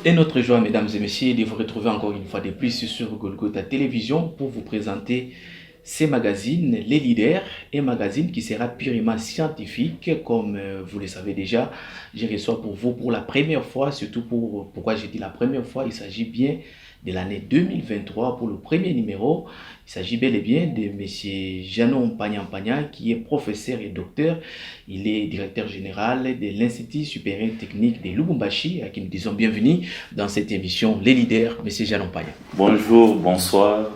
Et notre joie, mesdames et messieurs, de vous retrouver encore une fois de plus sur Golgotha Télévision pour vous présenter ces magazines, Les Leaders, un magazine qui sera purement scientifique, comme vous le savez déjà. Je reçois pour vous pour la première fois, surtout pourquoi j'ai dit la première fois, il s'agit bien de l'année 2023 pour le premier numéro. Il s'agit bel et bien de M. Janon Pagnan, qui est professeur et docteur. Il est directeur général de l'Institut supérieur technique de Lubumbashi, à qui nous disons bienvenue dans cette émission Les Leaders, M. Janon Pagnan. Bonjour, bonsoir,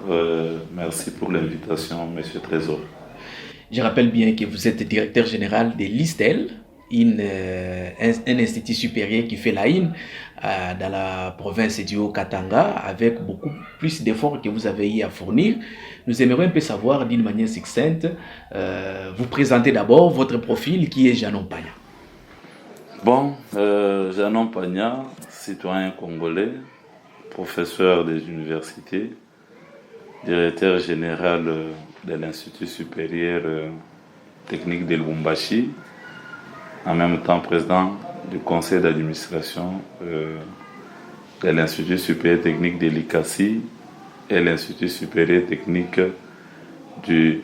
merci pour l'invitation, M. Trésor. Je rappelle bien que vous êtes directeur général de l'ISTEL, un institut supérieur qui fait la IN dans la province du Haut-Katanga avec beaucoup plus d'efforts que vous avez eu à fournir. Nous aimerions un peu savoir d'une manière succincte, vous présenter d'abord votre profil qui est Janon Pagnan. Bon, Janon Pagnan, citoyen congolais, professeur des universités, directeur général de l'Institut supérieur technique de Lubumbashi, en même temps président du conseil d'administration de l'Institut supérieur technique de l'ICASI et l'Institut supérieur technique du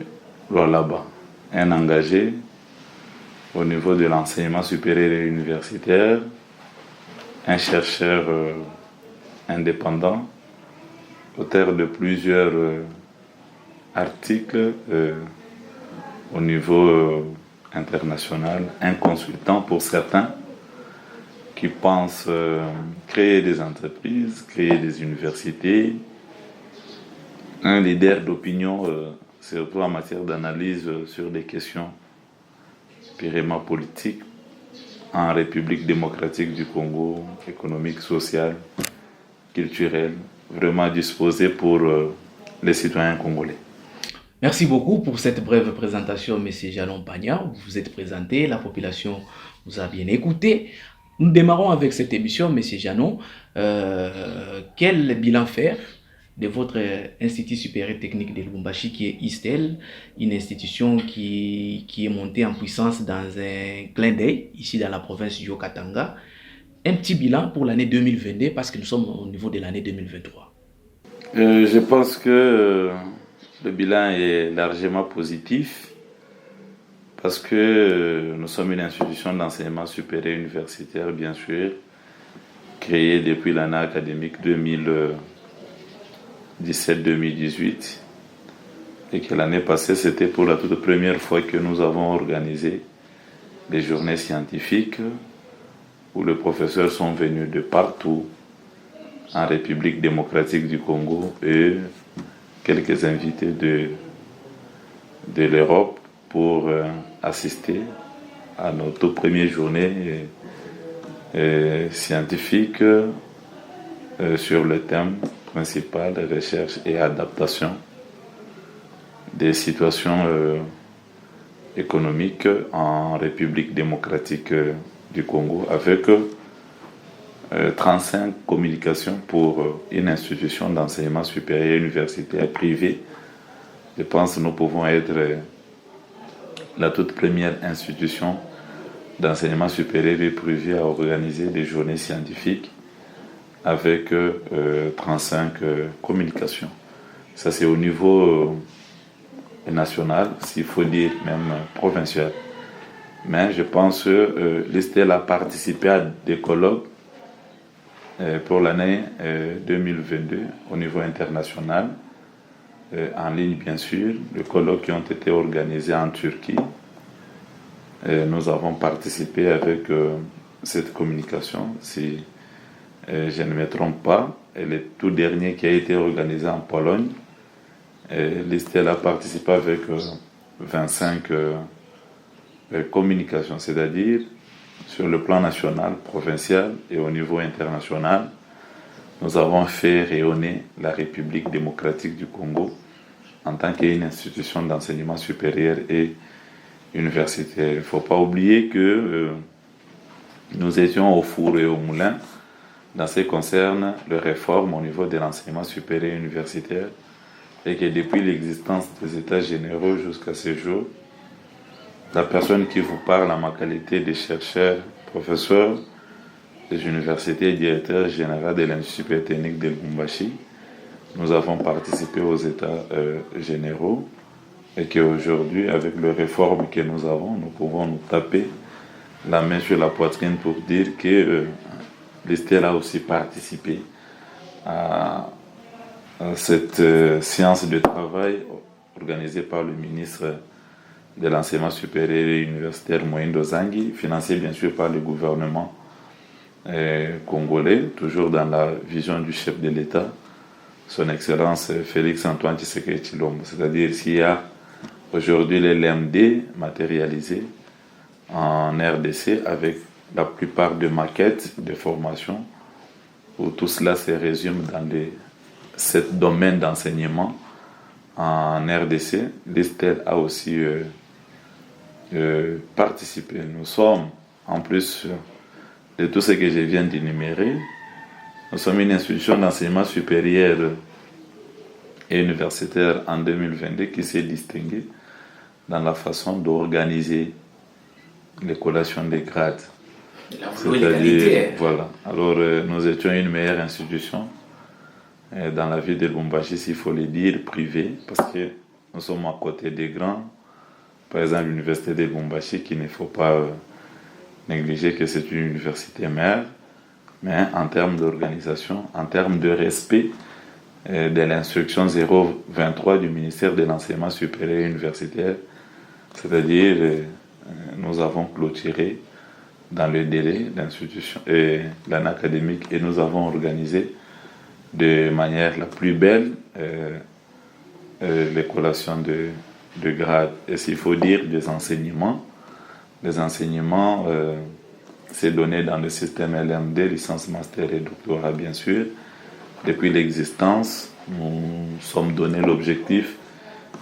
Lualaba. Un engagé au niveau de l'enseignement supérieur et universitaire, un chercheur indépendant, auteur de plusieurs articles au niveau international, un consultant pour certains qui pensent créer des entreprises, créer des universités, un leader d'opinion, surtout en matière d'analyse sur des questions purement politiques en République démocratique du Congo, économique, sociale, culturelle, vraiment disposé pour les citoyens congolais. Merci beaucoup pour cette brève présentation, M. Janon Pagnan. Vous vous êtes présenté, la population vous a bien écouté. Nous démarrons avec cette émission, M. Janon. Quel bilan faire de votre Institut supérieur technique de Lubumbashi, qui est ISTEL, une institution qui est montée en puissance dans un clin d'œil, ici dans la province du Haut-Katanga. Un petit bilan pour l'année 2022, parce que nous sommes au niveau de l'année 2023. Je pense que le bilan est largement positif parce que nous sommes une institution d'enseignement supérieur universitaire, bien sûr, créée depuis l'année académique 2017-2018 et que l'année passée, c'était pour la toute première fois que nous avons organisé des journées scientifiques où les professeurs sont venus de partout en République démocratique du Congo et quelques invités de l'Europe pour assister à nos toutes premières journées scientifiques sur le thème principal de recherche et adaptation des situations économiques en République démocratique du Congo avec 35 communications pour une institution d'enseignement supérieur universitaire privée. Je pense que nous pouvons être la toute première institution d'enseignement supérieur et privé à organiser des journées scientifiques avec 35 communications. Ça, c'est au niveau national, s'il faut dire même provincial. Mais je pense que l'ISTEL a participé à des colloques pour l'année 2022 au niveau international, en ligne bien sûr, les colloques qui ont été organisés en Turquie. Nous avons participé avec cette communication, si je ne me trompe pas, et le tout dernier qui a été organisé en Pologne. L'ISTEL a participé avec 25 communications, c'est-à-dire sur le plan national, provincial et au niveau international, nous avons fait rayonner la République démocratique du Congo en tant qu'une institution d'enseignement supérieur et universitaire. Il ne faut pas oublier que nous étions au four et au moulin dans ce qui concerne les réformes au niveau de l'enseignement supérieur et universitaire et que depuis l'existence des États généraux jusqu'à ce jour, la personne qui vous parle en ma qualité de chercheur, professeur, des universités et directeur général de l'Institut supérieur technique de Lubumbashi. Nous avons participé aux États généraux et qu'aujourd'hui, avec les réformes que nous avons, nous pouvons nous taper la main sur la poitrine pour dire que l'ISTEL a aussi participé à cette séance de travail organisée par le ministre de l'enseignement supérieur et universitaire Moïndo Zangi, financée bien sûr par le gouvernement congolais, toujours dans la vision du chef de l'État, son Excellence Félix Antoine Tshisekedi Tshilombo. C'est-à-dire s'il y a aujourd'hui les LMD matérialisés en RDC avec la plupart de maquettes de formation, où tout cela se résume dans ce domaine d'enseignement en RDC. L'ISTEL a aussi participé. Nous sommes, en plus de tout ce que je viens d'énumérer, nous sommes une institution d'enseignement supérieur et universitaire en 2022 qui s'est distinguée dans la façon d'organiser les collations des grades. C'est-à-dire, voilà. Alors, nous étions une meilleure institution dans la ville de Lubumbashi, s'il faut le dire, privée, parce que nous sommes à côté des grands. Par exemple, l'université de Lubumbashi, qu'il ne faut pas négliger que c'est une université mère, mais en termes d'organisation, en termes de respect de l'instruction 023 du ministère de l'enseignement supérieur et universitaire, c'est-à-dire nous avons clôturé dans le délai l'institution et l'année académique et nous avons organisé de manière la plus belle les collations de grade. Et s'il faut dire des enseignements, les enseignements c'est donné dans le système LMD, licence, master et doctorat bien sûr. Depuis l'existence, nous sommes donné l'objectif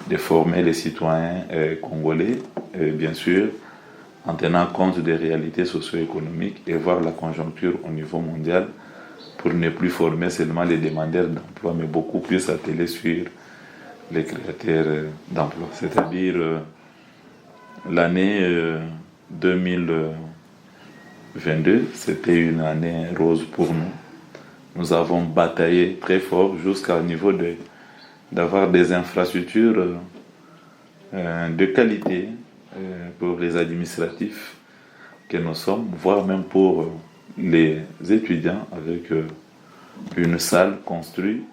de former les citoyens congolais, bien sûr, en tenant compte des réalités socio-économiques et voir la conjoncture au niveau mondial pour ne plus former seulement les demandeurs d'emploi, mais beaucoup plus atteler sur les créateurs d'emploi. C'est-à-dire l'année 2022, c'était une année rose pour nous. Nous avons bataillé très fort jusqu'au niveau d'avoir des infrastructures de qualité pour les administratifs que nous sommes, voire même pour les étudiants avec une salle construite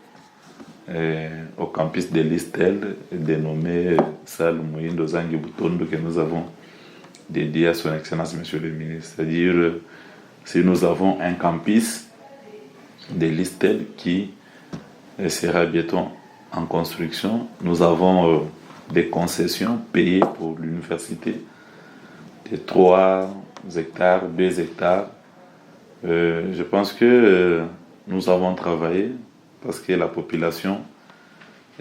au campus de l'ISTEL dénommée salle Moïndo Zangi Butondo que nous avons dédiée à son Excellence Monsieur le Ministre. C'est-à-dire si nous avons un campus de l'ISTEL qui sera bientôt en construction, nous avons des concessions payées pour l'université de 3 hectares, 2 hectares. Je pense que nous avons travaillé parce que la population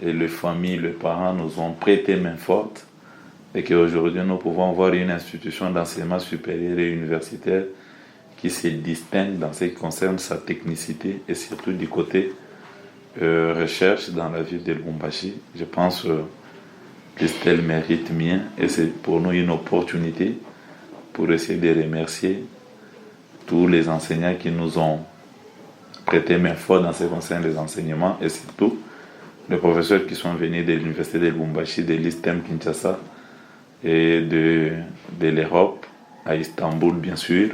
et les familles, les parents nous ont prêté main forte et qu'aujourd'hui nous pouvons voir une institution d'enseignement supérieur et universitaire qui se distingue dans ce qui concerne sa technicité et surtout du côté recherche dans la ville de Lubumbashi. Je pense que l'ISTEL mérite mieux et c'est pour nous une opportunité pour essayer de remercier tous les enseignants qui nous ont prêté main forte dans ce qui concerne les enseignements et surtout les professeurs qui sont venus de l'université de Lubumbashi, de l'ISTEM Kinshasa et de l'Europe, à Istanbul bien sûr,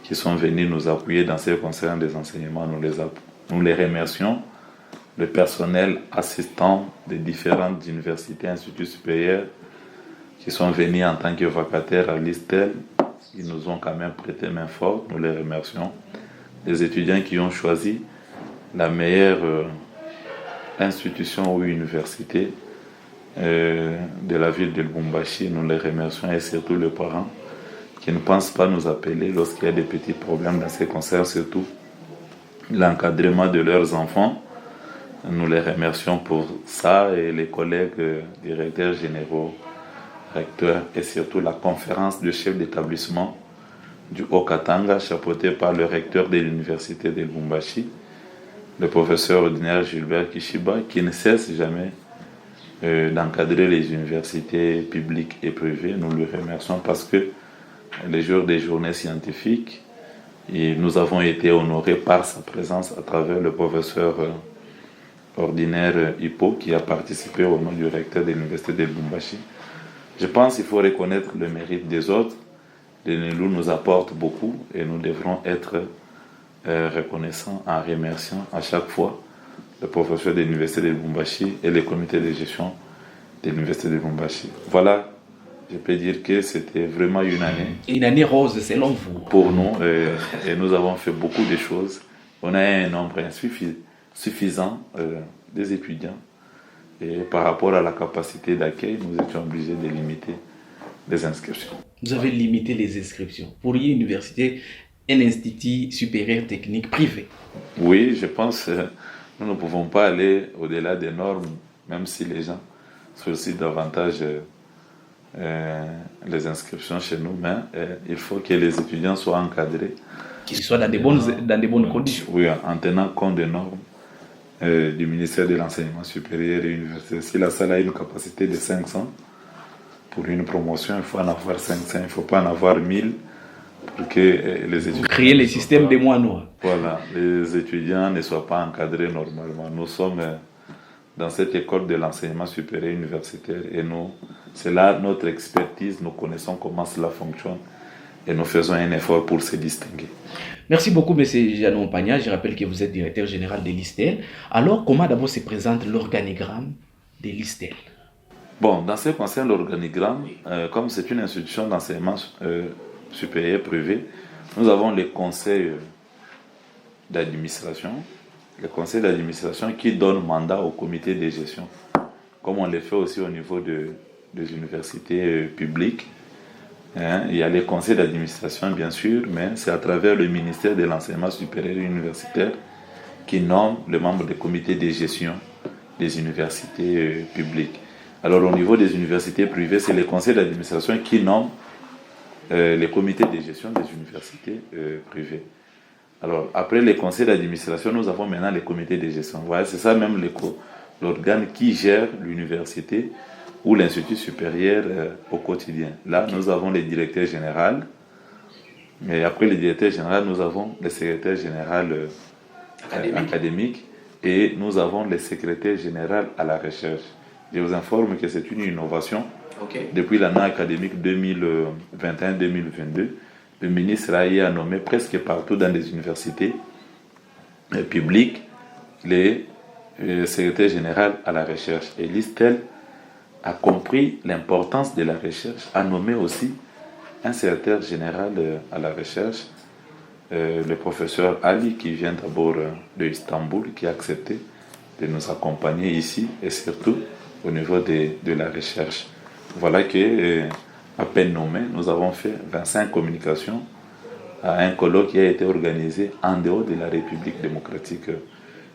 qui sont venus nous appuyer dans ce qui concerne les enseignements. Nous les remercions. Le personnel assistant des différentes universités et instituts supérieurs qui sont venus en tant que vacataires à l'ISTEL, ils nous ont quand même prêté main forte, nous les remercions. Les étudiants qui ont choisi la meilleure institution ou université de la ville de Lubumbashi, nous les remercions et surtout les parents qui ne pensent pas nous appeler lorsqu'il y a des petits problèmes dans ce qui concerne surtout l'encadrement de leurs enfants. Nous les remercions pour ça et les collègues directeurs généraux, recteurs et surtout la conférence de chefs d'établissement du Haut-Katanga chapeautée par le recteur de l'université de Lubumbashi, le professeur ordinaire Gilbert Kishiba, qui ne cesse jamais d'encadrer les universités publiques et privées. Nous le remercions parce que les jours des journées scientifiques, Et nous avons été honorés par sa présence à travers le professeur ordinaire Hippo qui a participé au nom du recteur de l'université de Lubumbashi. Je pense qu'il faut reconnaître le mérite des autres. Les Nélou nous apportent beaucoup et nous devrons être reconnaissants en remerciant à chaque fois le professeur de l'université de Lubumbashi et le comité de gestion de l'université de Lubumbashi. Voilà, je peux dire que c'était vraiment une année. Une année rose selon vous. Pour nous, et nous avons fait beaucoup de choses. On a un nombre suffisant des étudiants. Et par rapport à la capacité d'accueil, nous étions obligés de limiter les inscriptions. Vous avez limité les inscriptions. Pour une université, un institut supérieur technique privé. Oui, je pense nous ne pouvons pas aller au-delà des normes, même si les gens sollicitent davantage les inscriptions chez nous, mais il faut que les étudiants soient encadrés. Qu'ils soient dans de bonnes conditions. Oui, en tenant compte des normes du ministère de l'Enseignement supérieur et universitaire. Si la salle a une capacité de 500, pour une promotion, il faut en avoir 500, il ne faut pas en avoir 1000 pour que les étudiants... Vous créez le système des mois-noirs. Voilà, les étudiants ne soient pas encadrés normalement. Nous sommes dans cette école de l'enseignement supérieur universitaire et c'est là notre expertise, nous connaissons comment cela fonctionne et nous faisons un effort pour se distinguer. Merci beaucoup, M. Janon Pagna. Je rappelle que vous êtes directeur général de l'ISTEL. Alors, comment d'abord se présente l'organigramme de l'ISTEL? Bon, dans ce qui concerne l'organigramme, comme c'est une institution d'enseignement supérieur privé, nous avons le conseil d'administration. Le conseil d'administration qui donne mandat au comité de gestion, comme on le fait aussi au niveau des universités publiques. Il y a les conseils d'administration, bien sûr, mais c'est à travers le ministère de l'Enseignement supérieur et universitaire qui nomme les membres des comités de gestion des universités publiques. Alors, au niveau des universités privées, c'est le conseil d'administration qui nomme les comités de gestion des universités privées. Alors, après les conseils d'administration, nous avons maintenant les comités de gestion. Voilà, c'est ça même l'organe qui gère l'université ou l'institut supérieur au quotidien. Là, nous avons le directeur général, mais après le directeur général, nous avons le secrétaire général académique et nous avons le secrétaire général à la recherche. Je vous informe que c'est une innovation. Okay. Depuis l'année académique 2021-2022, le ministre a nommé presque partout dans les universités publiques les secrétaires généraux à la recherche. Et l'ISTEL a compris l'importance de la recherche, a nommé aussi un secrétaire général à la recherche, le professeur Ali, qui vient d'abord de Istanbul, qui a accepté de nous accompagner ici et surtout au niveau de la recherche. Voilà que, à peine nommé, nous avons fait 25 communications à un colloque qui a été organisé en dehors de la République démocratique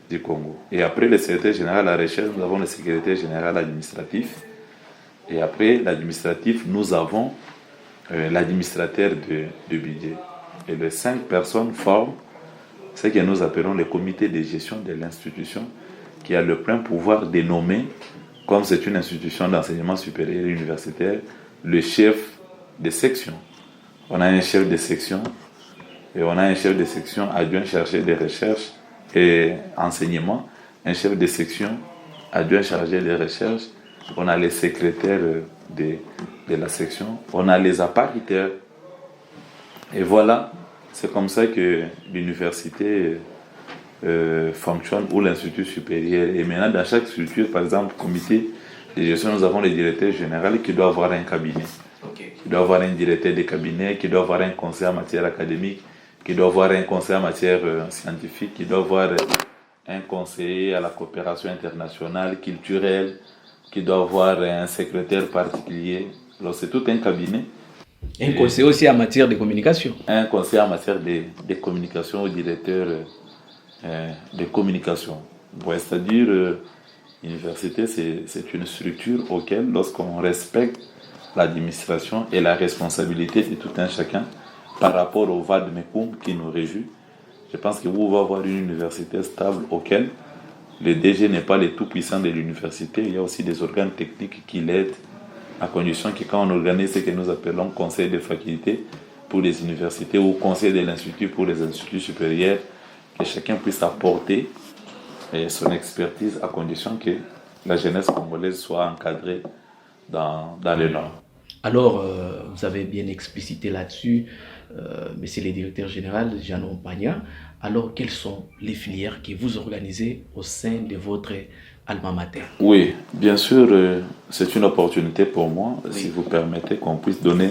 du Congo. Et après le secrétaire général à la recherche, nous avons le secrétaire général administratif. Et après l'administratif, nous avons l'administrateur de budget. Et les 5 personnes forment ce que nous appelons le comité de gestion de l'institution, qui a le plein pouvoir de nommer, comme c'est une institution d'enseignement supérieur universitaire, le chef de section. On a un chef de section et on a un chef de section adjoint chargé de recherche et enseignement, un chef de section adjoint chargé de recherche, on a les secrétaires de la section, on a les apparitaires. Et voilà, c'est comme ça que l'université fonctionne, ou l'institut supérieur. Et maintenant, dans chaque structure, par exemple, comité de gestion, nous avons le directeur général qui doit avoir un cabinet. Okay. Qui doit avoir un directeur de cabinet, qui doit avoir un conseil en matière académique, qui doit avoir un conseil en matière scientifique, qui doit avoir un conseiller à la coopération internationale, culturelle, qui doit avoir un secrétaire particulier. Alors, c'est tout un cabinet. Un conseiller aussi en matière de communication. Un conseiller en matière de communication au directeur de communication. Ouais, c'est-à-dire, l'université, c'est une structure auquel, lorsqu'on respecte l'administration et la responsabilité de tout un chacun par rapport au Vadmekum qui nous réjouit, je pense que vous allez avoir une université stable auquel le DG n'est pas le tout-puissant de l'université. Il y a aussi des organes techniques qui l'aident, à condition que quand on organise ce que nous appelons conseil de faculté, pour les universités ou conseil de l'Institut pour les instituts supérieurs, que chacun puisse apporter son expertise à condition que la jeunesse congolaise soit encadrée dans les normes. Alors, vous avez bien explicité là-dessus, monsieur le directeur général, Jean Pagna. Alors, quelles sont les filières que vous organisez au sein de votre alma mater? Oui, bien sûr, c'est une opportunité pour moi, si vous permettez qu'on puisse donner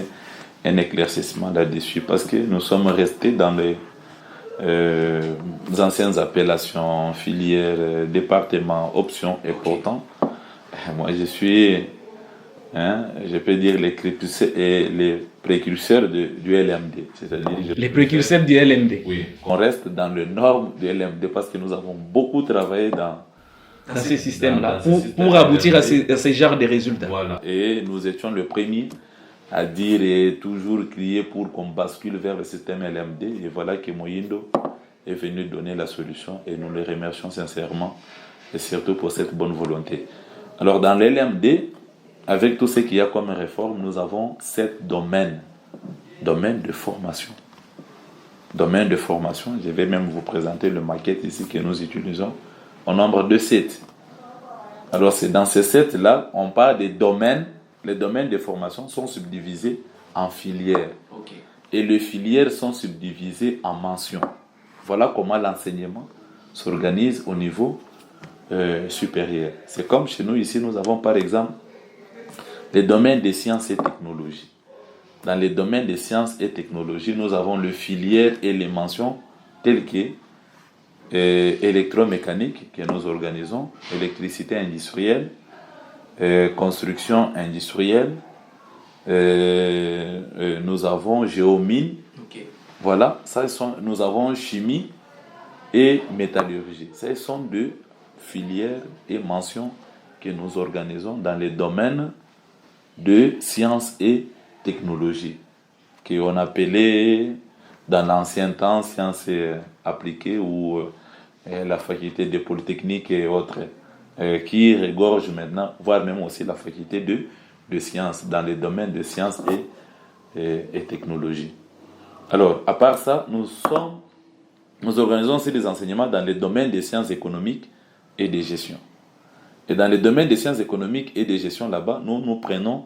un éclaircissement là-dessus, parce que nous sommes restés dans les anciennes appellations, filières, départements, options, et pourtant, moi je suis, je peux dire, les précurseurs du LMD. C'est-à-dire, les précurseurs du LMD. Oui, qu'on reste dans les normes du LMD, parce que nous avons beaucoup travaillé dans ces systèmes-là, pour aboutir à ce genre de résultats. Voilà. Et nous étions le premier à dire et toujours crier pour qu'on bascule vers le système LMD. Et voilà que Moyindo est venu donner la solution et nous le remercions sincèrement et surtout pour cette bonne volonté. Alors dans l'LMD, avec tout ce qu'il y a comme réforme, nous avons 7 domaines de formation. Domaine de formation, je vais même vous présenter le maquette ici que nous utilisons au nombre de 7. Alors c'est dans ces 7-là, on parle des domaines. Les domaines de formation sont subdivisés en filières. Okay. Et les filières sont subdivisées en mentions. Voilà comment l'enseignement s'organise au niveau supérieur. C'est comme chez nous ici, nous avons par exemple les domaines des sciences et technologies. Dans les domaines des sciences et technologies, nous avons les filières et les mentions telles que électromécanique que nous organisons, électricité industrielle, construction industrielle, nous avons géomine, okay. Voilà, nous avons chimie et métallurgie. Ce sont 2 filières et mentions que nous organisons dans les domaines de sciences et technologies, qu'on appelait dans l'ancien temps sciences appliquées ou la faculté de Polytechnique et autres, qui regorge maintenant, voire même aussi la faculté de sciences, dans les domaines de sciences et technologies. Alors, à part ça, nous organisons aussi des enseignements dans les domaines des sciences économiques et de gestion. Et dans les domaines des sciences économiques et de gestion, là-bas, nous prenons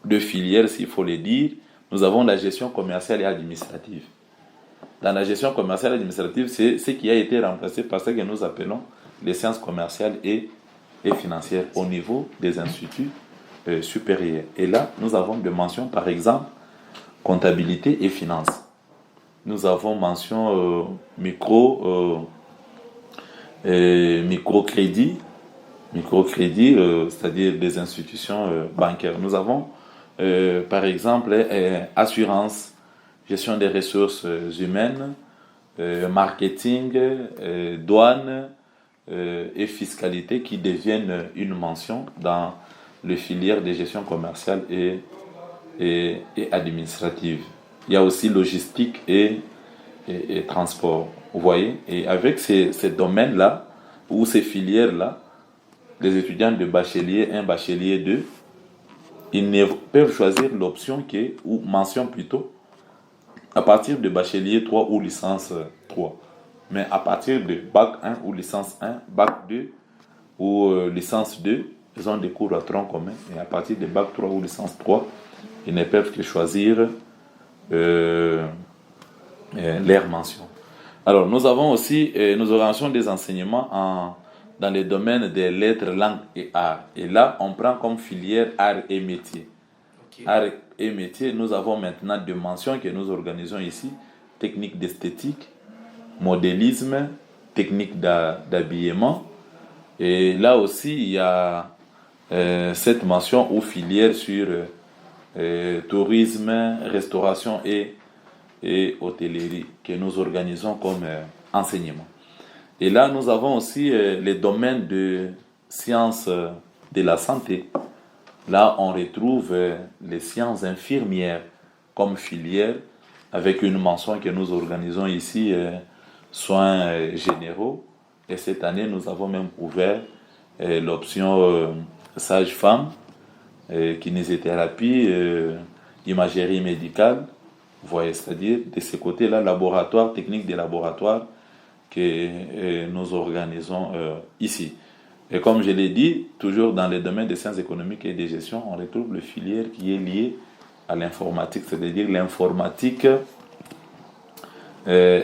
2 filières, s'il faut le dire. Nous avons la gestion commerciale et administrative. Dans la gestion commerciale et administrative, c'est ce qui a été remplacé par ce que nous appelons les sciences commerciales et financières au niveau des instituts supérieurs. Et là, nous avons des mentions, par exemple, comptabilité et finances. Nous avons mention microcrédit, c'est-à-dire des institutions bancaires. Nous avons, par exemple, assurance, gestion des ressources humaines, marketing, douane et fiscalité qui deviennent une mention dans les filières de gestion commerciale et administrative. Il y a aussi logistique et transport. Vous voyez? Et avec ces domaines-là, ou ces filières-là, les étudiants de bachelier 1, bachelier 2, ils peuvent choisir l'option ou mention plutôt, à partir de bachelier 3 ou licence 3. Mais à partir de bac 1 ou licence 1, bac 2 ou licence 2, ils ont des cours à tronc commun. Et à partir de bac 3 ou licence 3, ils ne peuvent que choisir leur mention. Alors, nous avons aussi, nous organisons des enseignements dans les domaines des lettres, langues et arts. Et là, on prend comme filière arts et métiers. Okay. Arts et métiers, nous avons maintenant 2 mentions que nous organisons ici. Technique d'esthétique, modélisme, technique d'habillement. Et là aussi, il y a cette mention ou filière sur tourisme, restauration et hôtellerie que nous organisons comme enseignement. Et là, nous avons aussi les domaines de sciences de la santé. Là, on retrouve les sciences infirmières comme filière, avec une mention que nous organisons ici, soins généraux. Et cette année, nous avons même ouvert l'option sage-femme, kinésithérapie, imagerie médicale Vous voyez, c'est-à-dire de ce côté-là, laboratoire, technique des laboratoires que nous organisons ici. Et comme je l'ai dit, toujours dans les domaines des sciences économiques et de gestion, on retrouve le filière qui est lié à l'informatique, c'est-à-dire l'informatique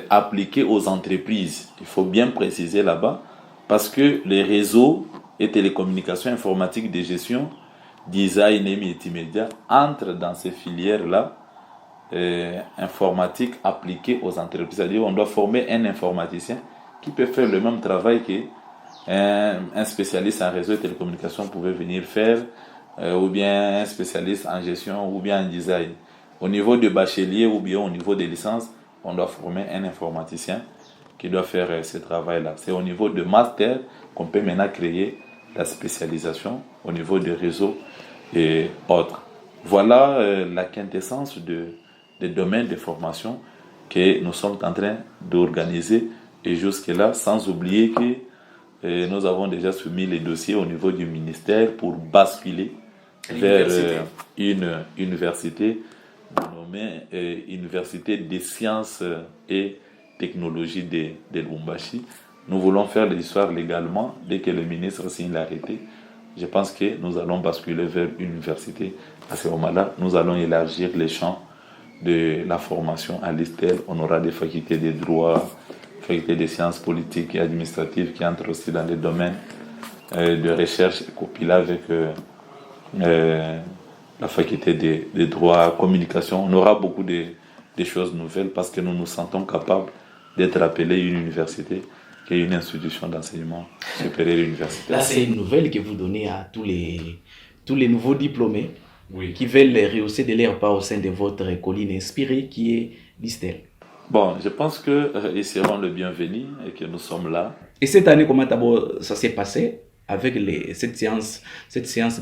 appliquée aux entreprises. Il faut bien préciser là-bas, parce que les réseaux et télécommunications informatiques de gestion, design et multimédia entrent dans ces filières-là informatique appliquée aux entreprises. C'est-à-dire qu'on doit former un informaticien qui peut faire le même travail qu'un spécialiste en réseau et télécommunications pouvait venir faire, ou bien un spécialiste en gestion, ou bien en design. Au niveau de bachelier ou bien au niveau des licences, on doit former un informaticien qui doit faire ce travail-là. C'est au niveau de master qu'on peut maintenant créer la spécialisation au niveau des réseaux et autres. Voilà la quintessence des domaines de formation que nous sommes en train d'organiser, et jusque-là, sans oublier que nous avons déjà soumis les dossiers au niveau du ministère pour basculer vers une université nommée Université des sciences et technologies de Lubumbashi. Nous voulons faire l'histoire légalement dès que le ministre signe l'arrêté. Je pense que nous allons basculer vers une université. À ce moment-là, nous allons élargir les champs de la formation à l'ISTEL. On aura des facultés de droit, facultés de sciences politiques et administratives qui entrent aussi dans les domaines de recherche et copilage avec la faculté de droit, communication. On aura beaucoup de choses nouvelles parce que nous nous sentons capables d'être appelés une université qui est une institution d'enseignement supérieur universitaire. Là, c'est une nouvelle que vous donnez à tous les nouveaux diplômés qui veulent rehausser de leur part au sein de votre colline inspirée qui est l'ISTEL. Bon, je pense qu'ils seront le bienvenu et que nous sommes là. Et cette année, comment d'abord ça s'est passé avec cette séance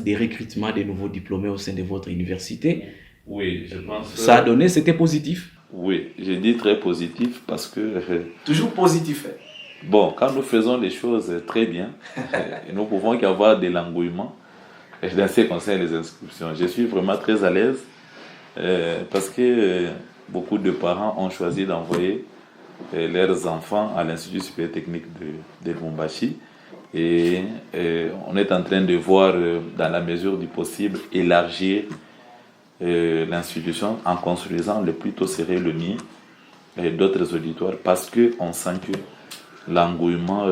de recrutement des nouveaux diplômés au sein de votre université? Oui, je pense que ça a donné, c'était positif? Oui, j'ai dit très positif parce que... Toujours positif. Bon, quand nous faisons les choses très bien, nous pouvons y avoir de l'engouement dans ce qui concerne les inscriptions. Je suis vraiment très à l'aise parce que beaucoup de parents ont choisi d'envoyer leurs enfants à l'Institut supérieur technique de Lubumbashi. Et on est en train de voir, dans la mesure du possible, élargir l'institution en construisant le plus tôt serait le nid et d'autres auditoires parce qu'on sent que l'engouement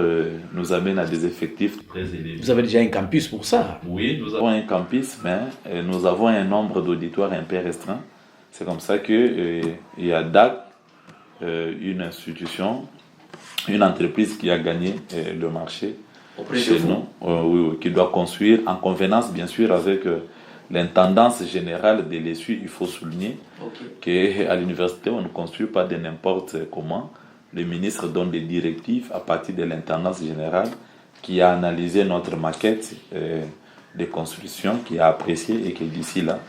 nous amène à des effectifs très élevés. Vous avez déjà un campus pour ça? Oui, nous avons un campus, mais nous avons un nombre d'auditoires un peu restreint. C'est comme ça qu'il y a DAC, une institution, une entreprise qui a gagné le marché chez nous, oui, qui doit construire en convenance bien sûr avec l'intendance générale de l'ESU. Il faut souligner qu'à l'université on ne construit pas de n'importe comment. Le ministre donne des directives à partir de l'intendance générale qui a analysé notre maquette de construction, qui a apprécié et que d'ici là,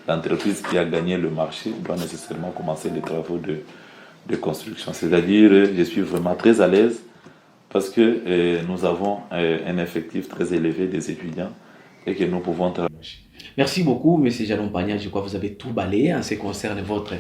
l'entreprise qui a gagné le marché doit nécessairement commencer les travaux de construction. C'est-à-dire, je suis vraiment très à l'aise parce que nous avons un effectif très élevé des étudiants et que nous pouvons travailler. Merci beaucoup, M. Jalon Pagna. Je crois que vous avez tout balayé en ce qui concerne votre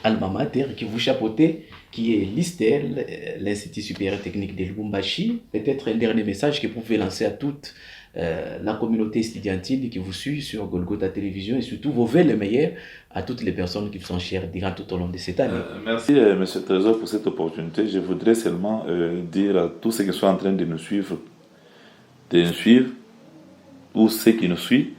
alma mater qui vous chapeautez, qui est l'ISTEL, l'Institut supérieur technique de Lubumbashi. Peut-être un dernier message que vous pouvez lancer à toute la communauté estudiantine qui vous suit sur Golgotha Télévision et surtout vos vœux les meilleurs à toutes les personnes qui vous sont chères durant tout au long de cette année. Merci M. Trésor pour cette opportunité. Je voudrais seulement dire à tous ceux qui sont en train de nous suivre ou ceux qui nous suivent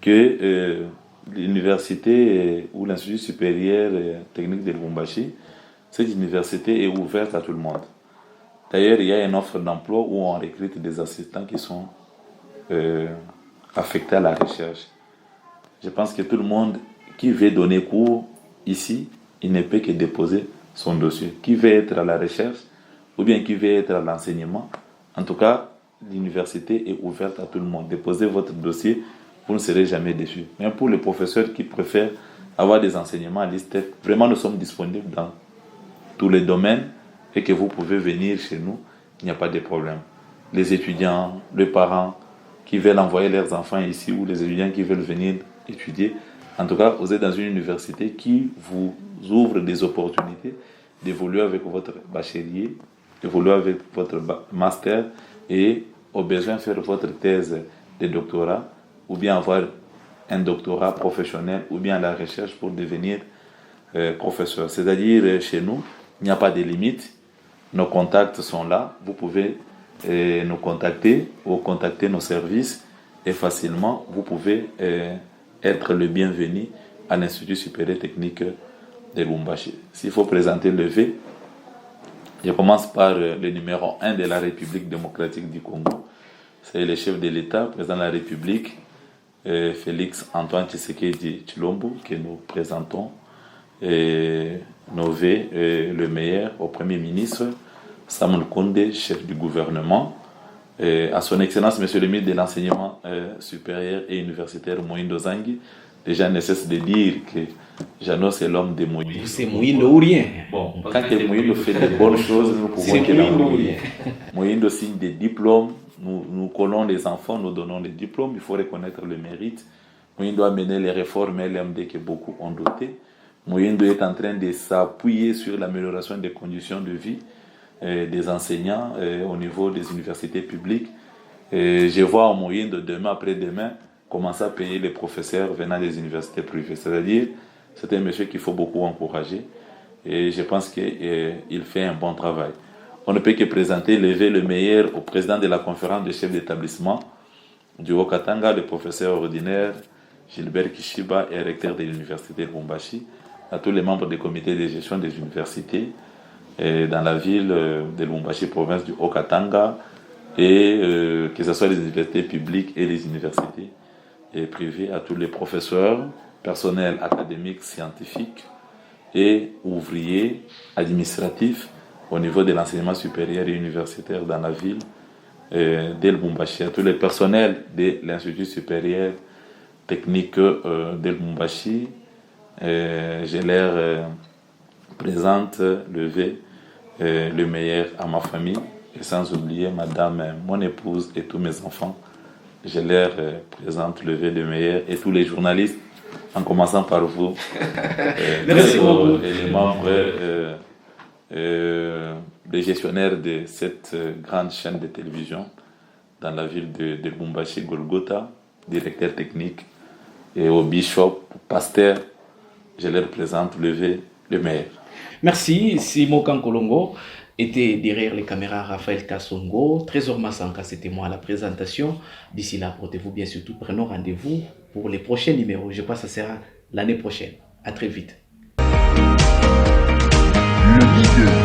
que l'université ou l'Institut supérieur technique de Lubumbashi, cette université est ouverte à tout le monde. D'ailleurs, il y a une offre d'emploi où on recrute des assistants qui sont affectés à la recherche. Je pense que tout le monde qui veut donner cours ici, il ne peut que déposer son dossier. Qui veut être à la recherche ou bien qui veut être à l'enseignement, en tout cas, l'université est ouverte à tout le monde. Déposez votre dossier, vous ne serez jamais déçus. Même pour les professeurs qui préfèrent avoir des enseignements à l'ISTEC, vraiment nous sommes disponibles dans tous les domaines et que vous pouvez venir chez nous, il n'y a pas de problème. Les étudiants, les parents qui veulent envoyer leurs enfants ici ou les étudiants qui veulent venir étudier, en tout cas, vous êtes dans une université qui vous ouvre des opportunités d'évoluer avec votre bachelier, d'évoluer avec votre master et au besoin faire votre thèse de doctorat ou bien avoir un doctorat professionnel ou bien la recherche pour devenir professeur. C'est-à-dire, chez nous, il n'y a pas de limite. Nos contacts sont là. Vous pouvez nous contacter ou contacter nos services et facilement, vous pouvez être le bienvenu à l'Institut supérieur technique de Lubumbashi. S'il faut présenter le V, je commence par le numéro 1 de la République démocratique du Congo. C'est le chef de l'État, président de la République, Félix Antoine Tshisekedi Tshilombo, que nous présentons. Et nos V, le meilleur au Premier ministre, Samuel Konde, chef du gouvernement, à son Excellence, Monsieur le ministre de l'Enseignement supérieur et universitaire, Moïndo Zangi. Déjà, ne cesse de dire que Jeannot, c'est l'homme de Moïndo. C'est Moïndo ou rien. Bon, quand Moïndo fait de bonnes choses, nous pouvons qu'il en rien. Moïndo signe des diplômes, nous collons les enfants, nous donnons les diplômes, il faut reconnaître le mérite. Moïndo a mené les réformes LMD que beaucoup ont douté. Moïndo est en train de s'appuyer sur l'amélioration des conditions de vie des enseignants au niveau des universités publiques. Je vois Moïndo demain après-demain commencer à payer les professeurs venant des universités privées. C'est-à-dire, c'est un monsieur qu'il faut beaucoup encourager et je pense qu'il fait un bon travail. On ne peut que présenter, lever le meilleur au président de la conférence des chefs d'établissement du Haut-Katanga, le professeur ordinaire Gilbert Kishiba et recteur de l'université de Lubumbashi, à tous les membres du comité de gestion des universités dans la ville de Lubumbashi, province du Haut-Katanga, et que ce soit les universités publiques et les universités privées, à tous les professeurs, personnels académiques, scientifiques et ouvriers administratifs au niveau de l'enseignement supérieur et universitaire dans la ville de Lubumbashi, à tous les personnels de l'Institut supérieur technique de Lubumbashi. Je leur présente le meilleur à ma famille et sans oublier madame, mon épouse et tous mes enfants. Je leur présente le meilleur et tous les journalistes, en commençant par vous. Merci beaucoup. Et les membres, les gestionnaires de cette grande chaîne de télévision dans la ville de Lubumbashi, Golgotha, directeur technique, et au bishop, au pasteur, je leur présente le meilleur. Merci. Simon Kankolongo était derrière les caméras. Raphaël Kassongo, Trésor Massanka, c'était moi à la présentation. D'ici là, portez-vous bien, surtout prenons rendez-vous pour les prochains numéros. Je pense que ça sera l'année prochaine. À très vite. Le leader.